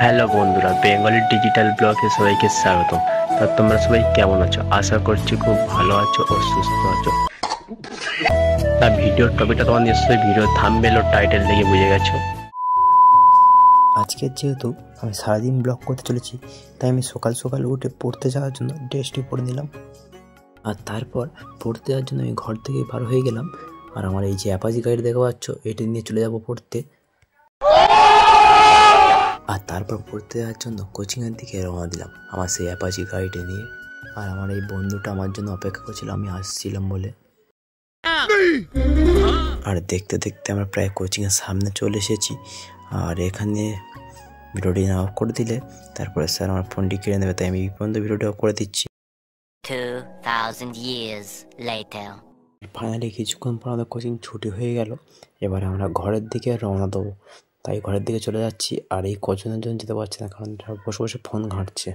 Hello বন্ধুরা, Bengali digital ব্লগে সবাইকে স্বাগত। তা তোমরা সবাই কেমন আছো? আশা করছি খুব ভালো আছো ও সুস্থ আছো। তা ভিডিওর টপিকটা তোমার নিশ্চয়ই ভিডিও থাম্বনেল ও টাইটেল দেখে বুঝে গেছো। আজকের যেহেতু আমি সারাদিন ব্লগ করতে চলেছি, তাই আমি সকাল সকাল উঠে পড়তে যাওয়ার জন্য ড্রেসটি পরে নিলাম। আর তারপর পড়তে যাওয়ার জন্য আমি ঘর থেকে বার হয়ে গেলাম। আর আমার এই যে অ্যাপাচি গাড়ি দেখা পাচ্ছ, এটি নিয়ে চলে যাব পড়তে। আর তারপর পড়তে যাওয়ার জন্য কোচিংয়ের দিকে রওনা দিলাম আমার সেই অ্যাপাচি গাড়িটি নিয়ে। আর আমার এই বন্ধুটা আমার জন্য অপেক্ষা করছিল আমি আসছিলাম বলে। আর দেখতে দেখতে আমরা প্রায় কোচিংয়ের সামনে চলে এসেছি। আর এখানে ভিডিওটি অফ করে দিলে তারপরে স্যার আমার ফোনটি কেড়ে নেবে, তাই আমি এই পর্যন্ত ভিডিওটি অফ করে দিচ্ছি। 2000 years later. ফাইনালি কিছুক্ষণ পর আমাদের কোচিং ছুটি হয়ে গেল। এবার আমরা ঘরের দিকে রওনা দেবো, তাই ঘরের দিকে চলে যাচ্ছি। আর এই কজনের জন্য যেতে পারছি না, কারণ বসে বসে ফোন ঘাঁটছে।